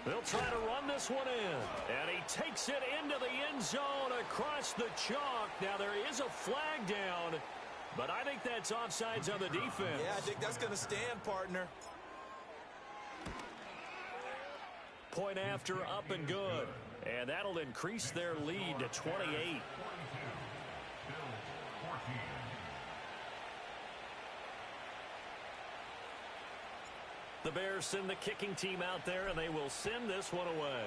C: They'll try to run this one in. And he takes it into the end zone across the chalk. Now, there is a flag down, but I think that's offsides on the defense.
D: Yeah, I think that's going to stand, partner.
C: Point after, up and good. And that'll increase their lead to 28. The Bears send the kicking team out there, and they will send this one away.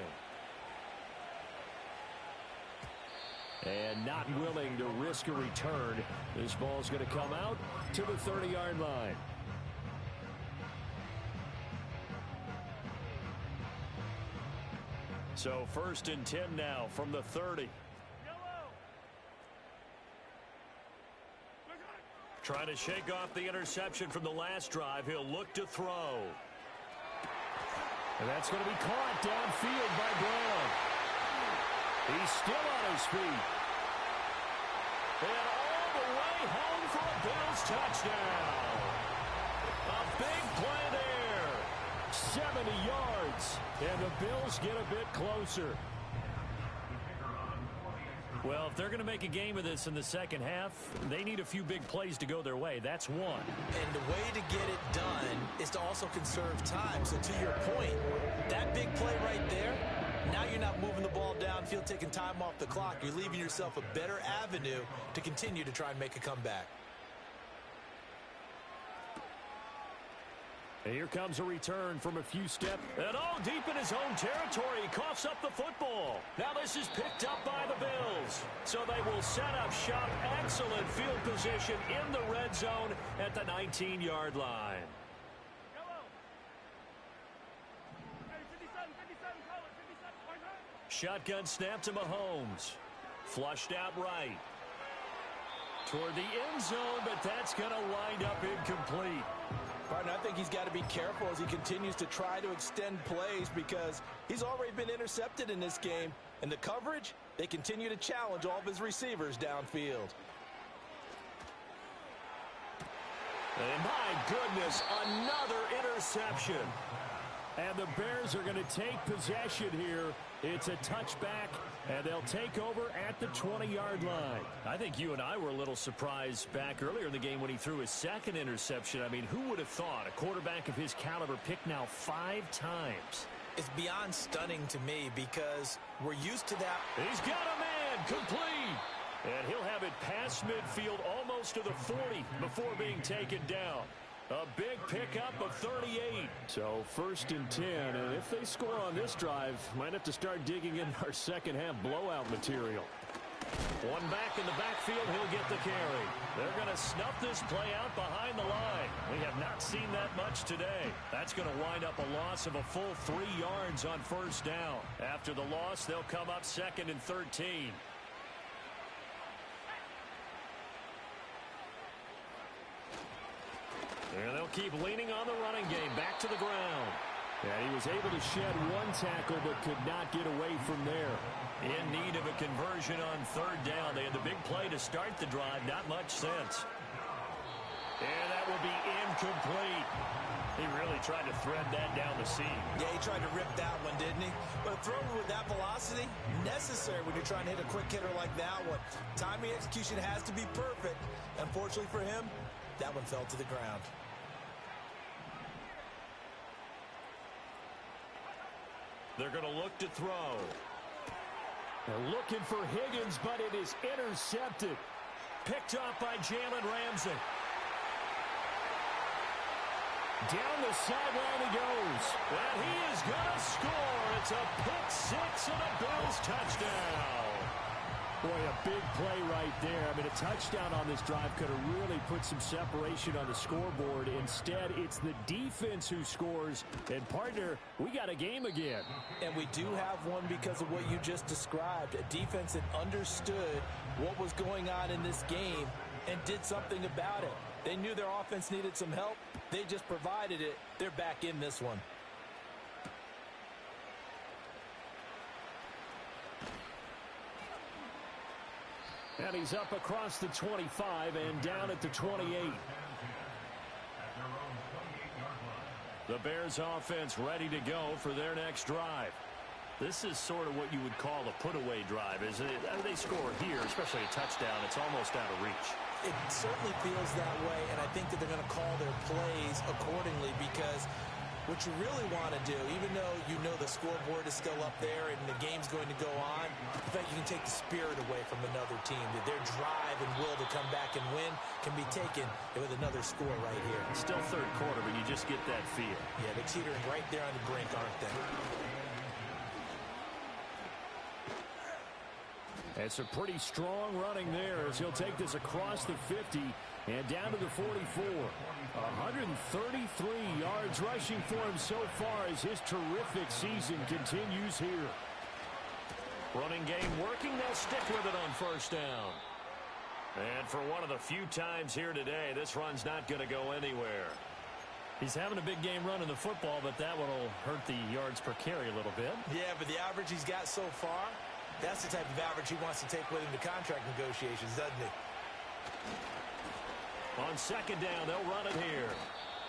C: And not willing to risk a return. This ball's going to come out to the 30-yard line. So 1st and 10 now from the 30. Trying to shake off the interception from the last drive. He'll look to throw. And that's going to be caught downfield by Brown. He's still on his feet. And all the way home for a Bills touchdown. A big play there. 70 yards. And the Bills get a bit closer. Well, if they're going to make a game of this in the second half, they need a few big plays to go their way. That's one.
D: And the way to get it done is to also conserve time. So to your point, that big play right there, now you're not moving the ball downfield, taking time off the clock. You're leaving yourself a better avenue to continue to try and make a comeback.
C: And here comes a return from a few steps. And deep in his own territory. He coughs up the football. Now this is picked up by the Bills. So they will set up shop. Excellent field position in the red zone at the 19-yard line. Shotgun snap to Mahomes. Flushed out right. Toward the end zone, but that's going to wind up incomplete.
E: Partner, I think he's got to be careful as he continues to try to extend plays because he's already been intercepted in this game. And the coverage, they continue to challenge all of his receivers downfield.
C: And my goodness, another interception. And the Bears are going to take possession here. It's a touchback, and they'll take over at the 20-yard line. I think you and I were a little surprised back earlier in the game when he threw his second interception. I mean, who would have thought a quarterback of his caliber picked now 5 times?
D: It's beyond stunning to me because we're used to that.
C: He's got a man complete. And he'll have it past midfield almost to the 40 before being taken down. A big pickup of 38. So 1st and 10, and if they score on this drive, might have to start digging in our second half blowout material. One back in the backfield, he'll get the carry. They're going to snuff this play out behind the line. We have not seen that much today. That's going to wind up a loss of a full 3 yards on 1st down. After the loss, they'll come up 2nd and 13. And they'll keep leaning on the running game. Back to the ground. And he was able to shed 1 tackle but could not get away from there. In need of a conversion on 3rd down. They had the big play to start the drive. Not much sense. And that will be incomplete. He really tried to thread that down the seam.
D: Yeah, he tried to rip that one, didn't he? But throwing with that velocity, necessary when you're trying to hit a quick hitter like that one. Timing execution has to be perfect. Unfortunately for him, that one fell to the ground.
C: They're going to look to throw. They're looking for Higgins, but it is intercepted. Picked off by Jalen Ramsey. Down the sideline he goes. And he is going to score. It's a pick six and a Bills touchdown. Boy, a big play right there. I mean, a touchdown on this drive could have really put some separation on the scoreboard. Instead, it's the defense who scores. And, partner, we got a game again.
E: And we do have one because of what you just described. A defense that understood what was going on in this game and did something about it. They knew their offense needed some help. They just provided it. They're back in this one.
C: And he's up across the 25 and down at the 28. The Bears offense ready to go for their next drive. This is sort of what you would call a put-away drive, isn't it? They score here, especially a touchdown. It's almost out of reach.
E: It certainly feels that way, and I think that they're going to call their plays accordingly because what you really want to do, even though you know the scoreboard is still up there and the game's going to go on, in fact, you can take the spirit away from another team. That their drive and will to come back and win can be taken with another score right here.
C: It's still third quarter, but you just get that feel.
E: Yeah, they're teetering right there on the brink, aren't they?
C: It's a pretty strong running there as he'll take this across the 50 and down to the 44. 133 yards rushing for him so far as his terrific season continues here. Running game working. They'll stick with it on first down. And for one of the few times here today, this run's not going to go anywhere. He's having a big game running the football, but that one will hurt the yards per carry a little bit.
E: Yeah, but the average he's got so far, that's the type of average he wants to take with him to contract negotiations, doesn't he?
C: On second down, they'll run it here.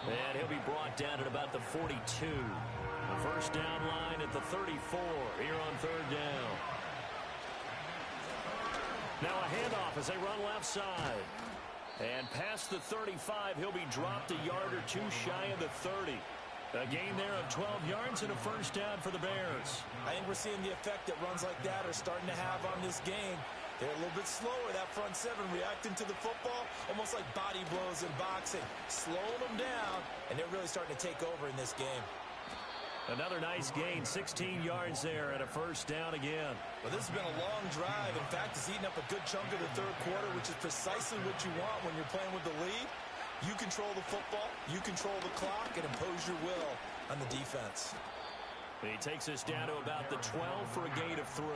C: And he'll be brought down at about the 42. The first down line at the 34 here on third down. Now a handoff as they run left side. And past the 35, he'll be dropped a yard or two shy of the 30. A gain there of 12 yards and a first down for the Bears.
E: I think we're seeing the effect that runs like that are starting to have on this game. They're a little bit slower, that front seven, reacting to the football, almost like body blows in boxing, slowing them down, and they're really starting to take over in this game.
C: Another nice gain, 16 yards there and a first down again.
E: Well, this has been a long drive. In fact, it's eaten up a good chunk of the third quarter, which is precisely what you want when you're playing with the lead. You control the football, you control the clock, and impose your will on the defense.
C: He takes us down to about the 12 for a gain of 3.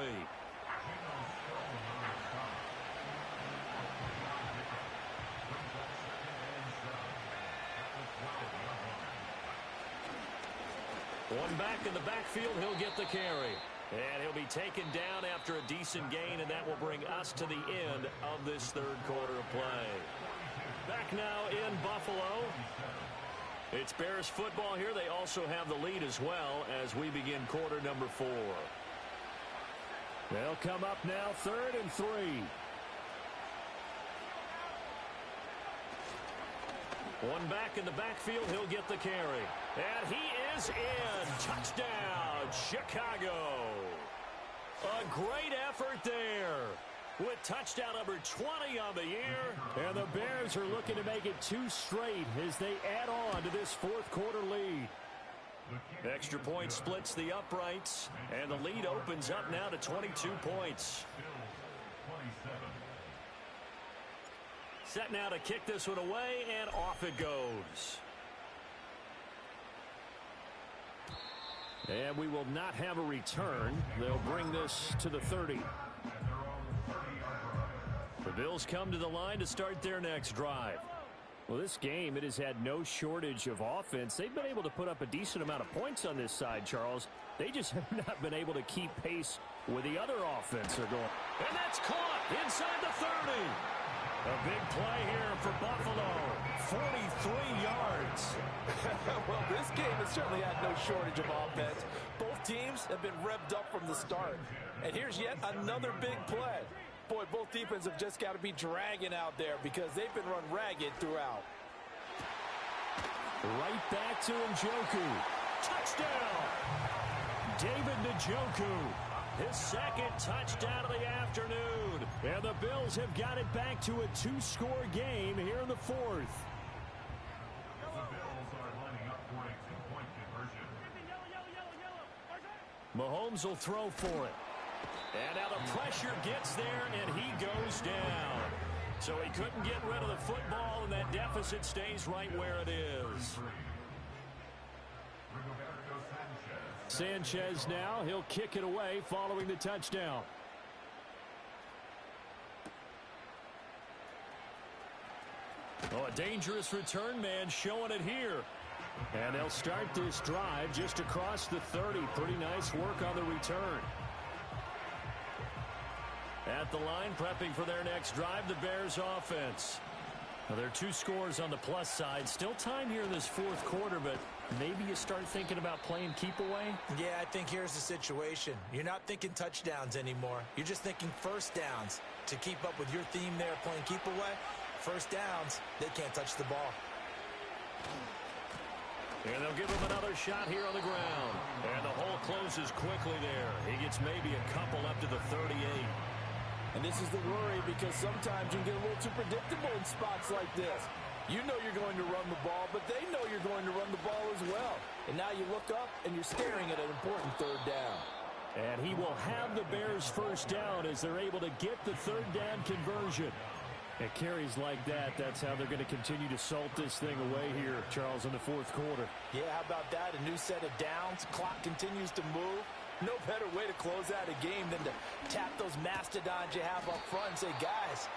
C: One back in the backfield, he'll get the carry. And he'll be taken down after a decent gain, and that will bring us to the end of this third quarter of play. Back now in Buffalo. It's Bears football here. They also have the lead as well as we begin quarter number 4. They'll come up now 3rd and 3. One back in the backfield. He'll get the carry. And he is in. Touchdown, Chicago. A great effort there. With touchdown number 20 on the year. And the Bears are looking to make it 2 straight as they add on to this fourth quarter lead. Extra point splits the uprights. And the lead opens up now to 22 points. Set now to kick this one away, and off it goes. And we will not have a return. They'll bring this to the 30. The Bills come to the line to start their next drive. Well, this game, it has had no shortage of offense. They've been able to put up a decent amount of points on this side, Charles. They just have not been able to keep pace with the other offense they're going. And that's caught inside the 30. A big play here for Buffalo. 43 yards.
E: Well, this game has certainly had no shortage of offense. Both teams have been revved up from the start. And here's yet another big play. Boy, both defenses have just got to be dragging out there because they've been run ragged throughout.
C: Right back to Njoku. Touchdown! David Njoku. His second touchdown of the afternoon. And the Bills have got it back to a 2-score game here in the fourth.
F: The Bills are lining up
C: Mahomes will throw for it. And now the pressure gets there, and he goes down. So he couldn't get rid of the football, and that deficit stays right where it is. Sanchez now, he'll kick it away following the touchdown. Oh, a dangerous return man showing it here. And they'll start this drive just across the 30. Pretty nice work on the return. At the line, prepping for their next drive, the Bears offense. Now, there are 2 scores on the plus side. Still time here in this fourth quarter, but maybe you start thinking about playing keep away?
D: Yeah, I think here's the situation. You're not thinking touchdowns anymore. You're just thinking first downs. To keep up with your theme there, playing keep away, first downs, they can't touch the ball.
C: And they'll give him another shot here on the ground. And the hole closes quickly there. He gets maybe a couple up to the 38.
E: And this is the worry, because sometimes you can get a little too predictable in spots like this. You know you're going to run the ball, but they know you're going to run the ball as well. And now you look up, and you're staring at an important third down.
C: And he will have the Bears first down as they're able to get the third down conversion. At carries like that, that's how they're going to continue to salt this thing away here, Charles, in the fourth quarter.
E: Yeah, how about that? A new set of downs. Clock continues to move. No better way to close out a game than to tap those mastodons you have up front and say, guys,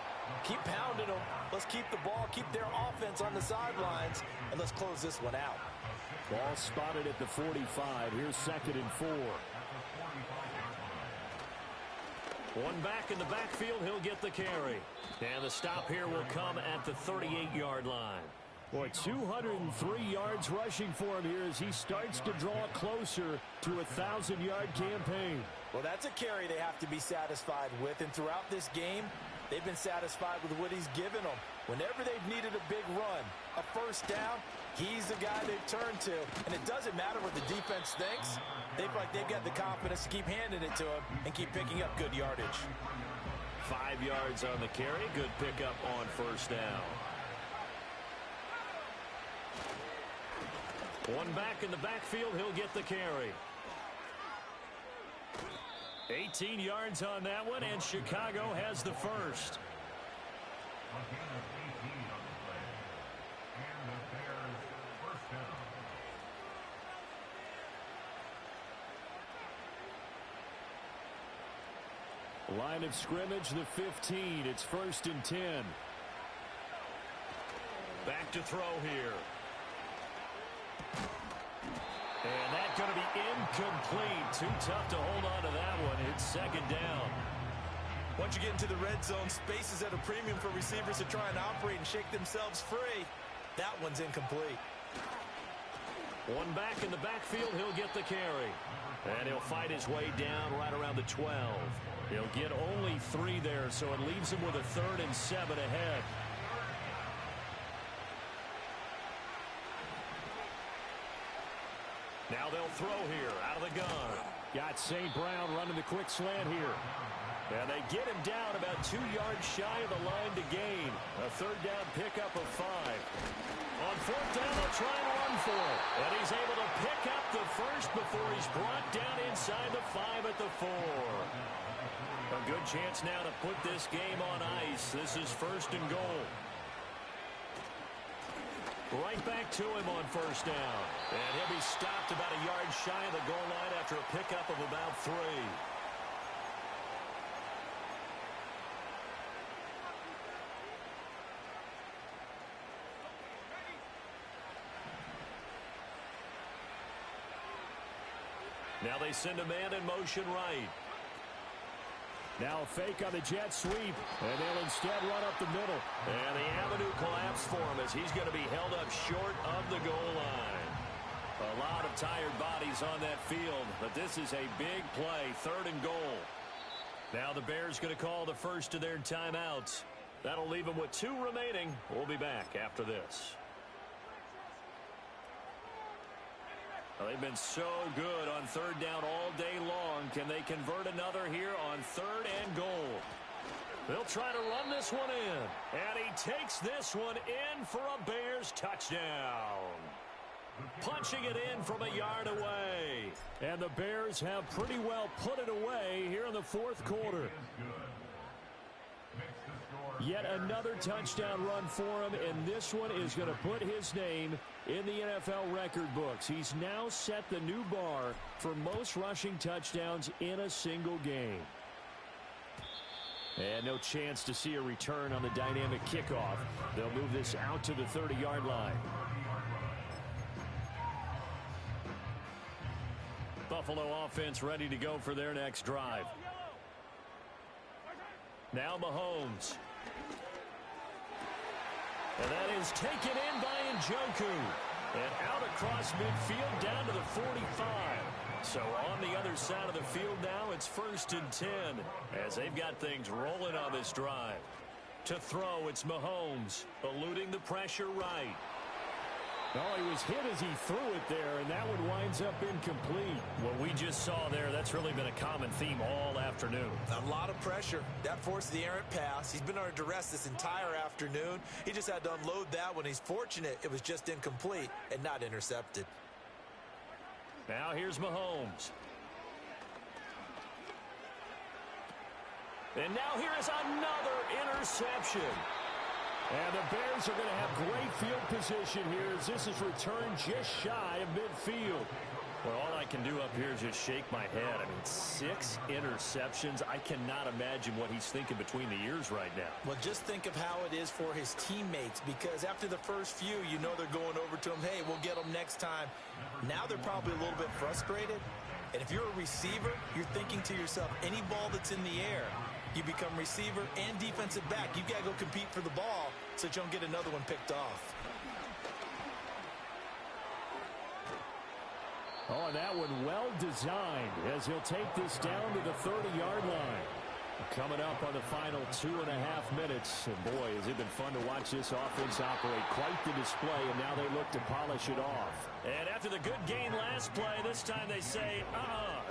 E: keep pounding them. Let's keep the ball, keep their offense on the sidelines, and let's close this one out.
C: Ball spotted at the 45. Here's 2nd and 4. One back in the backfield. He'll get the carry. And the stop here will come at the 38-yard line. Boy, 203 yards rushing for him here as he starts to draw closer to a 1,000-yard campaign.
E: Well, that's a carry they have to be satisfied with. And throughout this game, they've been satisfied with what he's given them. Whenever they've needed a big run, a first down, he's the guy they've turned to. And it doesn't matter what the defense thinks. They feel like they've got the confidence to keep handing it to him and keep picking up good yardage.
C: 5 yards on the carry. Good pickup on first down. One back in the backfield. He'll get the carry. 18 yards on that one, and Chicago has the first. Line of scrimmage, the 15. It's 1st and 10. Back to throw here. And that's going to be incomplete. Too tough to hold on to that one. It's 2nd down.
E: Once you get into the red zone, space is at a premium for receivers to try and operate and shake themselves free. That one's incomplete.
C: One back in the backfield. He'll get the carry. And he'll fight his way down right around the 12. He'll get only 3 there, so it leaves him with a 3rd and 7 ahead. Now they'll throw here out of the gun. Got St. Brown running the quick slant here. And they get him down about 2 yards shy of the line to gain. A 3rd down pickup of 5. On 4th down, they'll try and run for it. And he's able to pick up the first before he's brought down inside the 5 at the 4. A good chance now to put this game on ice. This is 1st and goal. Right back to him on 1st down. And he'll be stopped about a yard shy of the goal line after a pickup of about 3. Now they send a man in motion right. Now a fake on the jet sweep, and they'll instead run up the middle. And the avenue collapsed for him as he's going to be held up short of the goal line. A lot of tired bodies on that field, but this is a big play, 3rd and goal. Now the Bears going to call the first of their timeouts. That'll leave them with 2 remaining. We'll be back after this. Well, they've been so good on 3rd down all day long. Can they convert another here on 3rd and goal? They'll try to run this one in. And he takes this one in for a Bears touchdown. punching it in from a yard away. And the Bears have pretty well put it away here in the fourth quarter. Yet another touchdown run for him, and this one is going to put his name in the NFL record books. He's now set the new bar for most rushing touchdowns in a single game. And no chance to see a return on the dynamic kickoff. They'll move this out to the 30-yard line. Buffalo offense ready to go for their next drive. Now Mahomes. And that is taken in by Njoku. And out across midfield down to the 45. So on the other side of the field now, it's 1st and 10 as they've got things rolling on this drive. To throw, it's Mahomes eluding the pressure right. Oh, he was hit as he threw it there, and that one winds up incomplete. What we just saw there, that's really been a common theme all afternoon.
D: A lot of pressure. That forced the errant pass. He's been under duress this entire afternoon. He just had to unload that one. He's fortunate it was just incomplete and not intercepted.
C: Now here's Mahomes. And now here is another interception. And the Bears are going to have great field position here as this is returned just shy of midfield. Well, all I can do up here is just shake my head. I mean, 6 interceptions. I cannot imagine what he's thinking between the ears right now.
D: Well, just think of how it is for his teammates, because after the first few, you know they're going over to him, hey, we'll get them next time. Now they're probably a little bit frustrated. And if you're a receiver, you're thinking to yourself, any ball that's in the air, you become receiver and defensive back. You've got to go compete for the ball so that you don't get another one picked off.
C: Oh, and that one well designed as he'll take this down to the 30-yard line. Coming up on the final 2.5 minutes. And boy, has it been fun to watch this offense operate. Quite the display, and now they look to polish it off. And after the good gain last play, this time they say,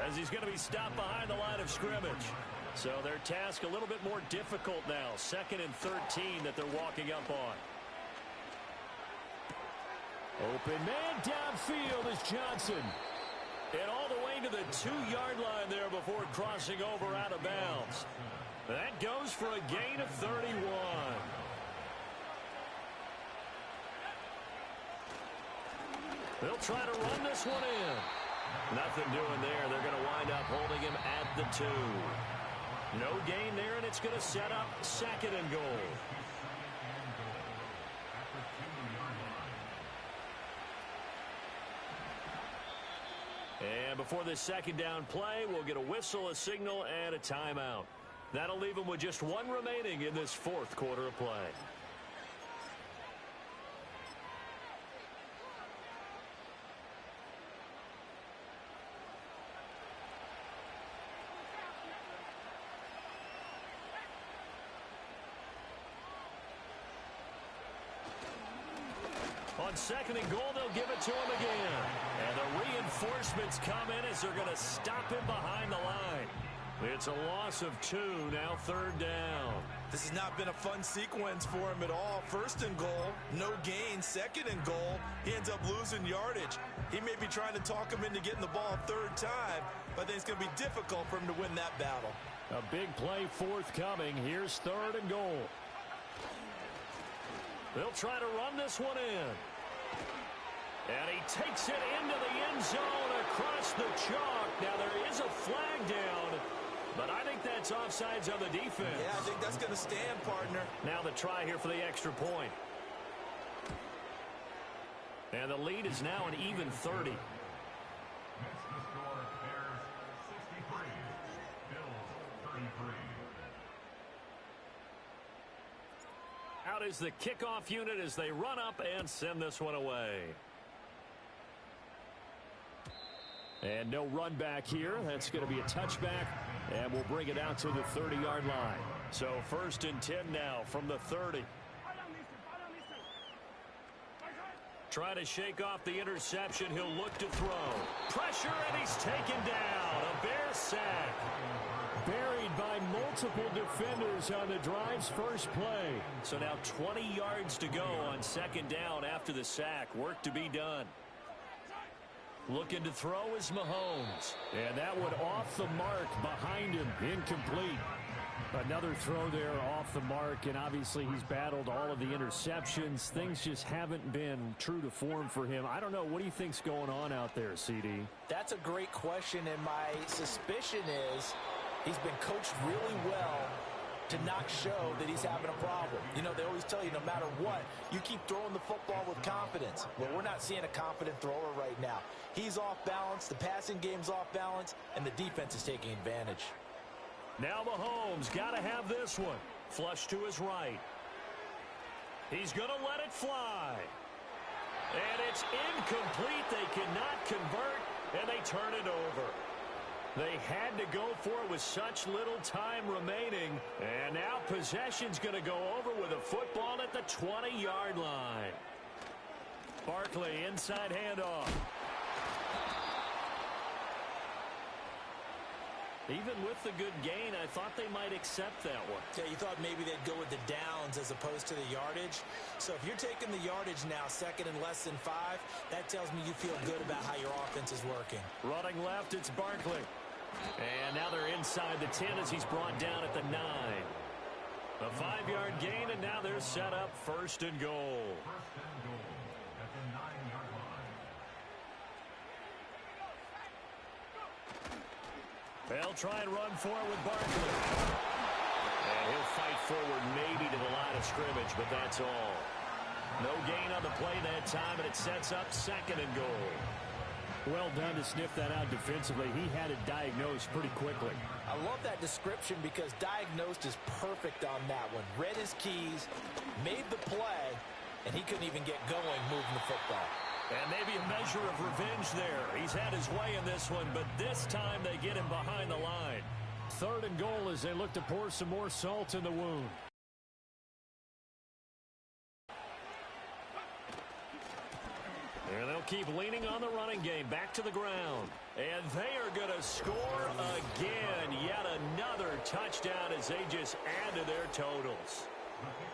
C: as he's going to be stopped behind the line of scrimmage. So their task a little bit more difficult now. 2nd and 13 that they're walking up on. Open man downfield is Johnson. And all the way to the 2-yard line there before crossing over out of bounds. That goes for a gain of 31. They'll try to run this one in. Nothing doing there. They're going to wind up holding him at the 2. No gain there, and it's going to set up 2nd and goal. And before this 2nd down play, we'll get a whistle, a signal, and a timeout. That'll leave them with just 1 remaining in this 4th quarter of play. On 2nd and goal, they'll give it to him again. And the reinforcements come in as they're going to stop him behind the line. It's a loss of 2, now 3rd down.
D: This has not been a fun sequence for him at all. 1st and goal, no gain. 2nd and goal, he ends up losing yardage. He may be trying to talk him into getting the ball 3rd time, but I think it's going to be difficult for him to win that battle.
C: A big play forthcoming. Here's 3rd and goal. They'll try to run this one in. And he takes it into the end zone across the chalk. Now there is a flag down, but I think that's offsides on the defense.
D: Yeah, I think that's going to stand, partner.
C: Now the try here for the extra point. And the lead is now an even 30. Out is the kickoff unit as they run up and send this one away. And no run back here. That's going to be a touchback, and we'll bring it out to the 30-yard line. So 1st and 10 now from the 30. Trying to shake off the interception. He'll look to throw. Pressure, and he's taken down. A Bear sack. Buried by multiple defenders on the drive's first play. So now 20 yards to go on 2nd down after the sack. Work to be done. Looking to throw is Mahomes. And that one off the mark behind him. Incomplete. Another throw there off the mark, and obviously he's battled all of the interceptions. Things just haven't been true to form for him. I don't know. What do you think's going on out there, CD?
D: That's a great question, and my suspicion is he's been coached really well to not show that he's having a problem. You know, they always tell you no matter what, you keep throwing the football with confidence. Well, we're not seeing a confident thrower right now. He's off balance, the passing game's off balance, and the defense is taking advantage.
C: Now Mahomes got to have this one. Flush to his right. He's going to let it fly. And it's incomplete. They cannot convert, and they turn it over. They had to go for it with such little time remaining. And now possession's going to go over with a football at the 20-yard line. Barkley, inside handoff. Even with the good gain, I thought they might accept that one.
D: Yeah, you thought maybe they'd go with the downs as opposed to the yardage. So if you're taking the yardage now, second and less than 5, that tells me you feel good about how your offense is working.
C: Running left, it's Barkley. And now they're inside the 10 as he's brought down at the 9. A 5-yard gain, and now they're set up first and goal. They'll try and run for it with Barkley. And he'll fight forward maybe to the line of scrimmage, but that's all. No gain on the play that time, and it sets up second and goal. Well done to sniff that out defensively. He had it diagnosed pretty quickly.
D: I love that description because diagnosed is perfect on that one. Read his keys, made the play, and he couldn't even get going moving the football.
C: And maybe a measure of revenge there. He's had his way in this one, but this time they get him behind the line. Third and goal as they look to pour some more salt in the wound. And they'll keep leaning on the running game. Back to the ground. And they are going to score again. Yet another touchdown as they just add to their totals.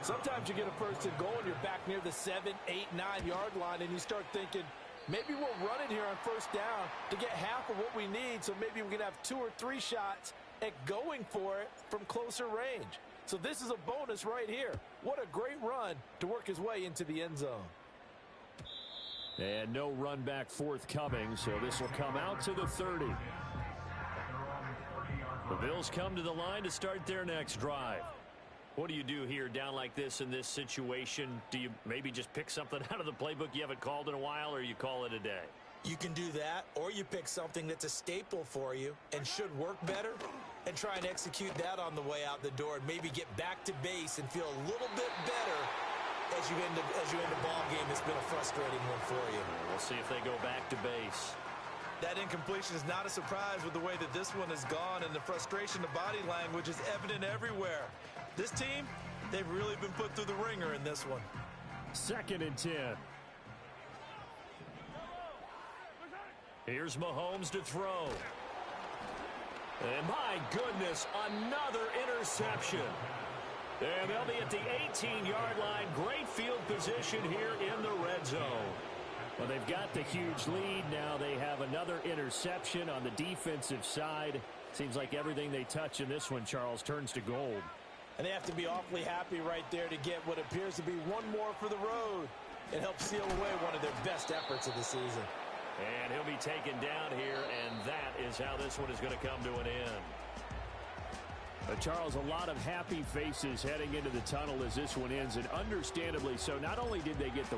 E: Sometimes you get a first and goal and you're back near the 7, 8, 9-yard line, and you start thinking, maybe we'll run it here on first down to get half of what we need, so maybe we can have 2 or 3 shots at going for it from closer range. So this is a bonus right here. What a great run to work his way into the end zone.
C: And no run back forthcoming, so this will come out to the 30. The Bills come to the line to start their next drive. What do you do here down like this in this situation? Do you maybe just pick something out of the playbook you haven't called in a while, or you call it a day?
D: You can do that, or you pick something that's a staple for you and should work better and try and execute that on the way out the door and maybe get back to base and feel a little bit better as you end a ball game that's been a frustrating one for you.
C: We'll see if they go back to base.
E: That incompletion is not a surprise with the way that this one has gone, and the frustration, the body language is evident everywhere. This team, they've really been put through the ringer in this one.
C: Second and 10. Here's Mahomes to throw. And my goodness, another interception. And they'll be at the 18-yard line. Great field position here in the red zone. Well, they've got the huge lead. Now they have another interception on the defensive side. Seems like everything they touch in this one, Charles, turns to gold.
E: And they have to be awfully happy right there to get what appears to be one more for the road and help seal away one of their best efforts of the season.
C: And he'll be taken down here, and that is how this one is going to come to an end. Charles, a lot of happy faces heading into the tunnel as this one ends, and understandably so. Not only did they get the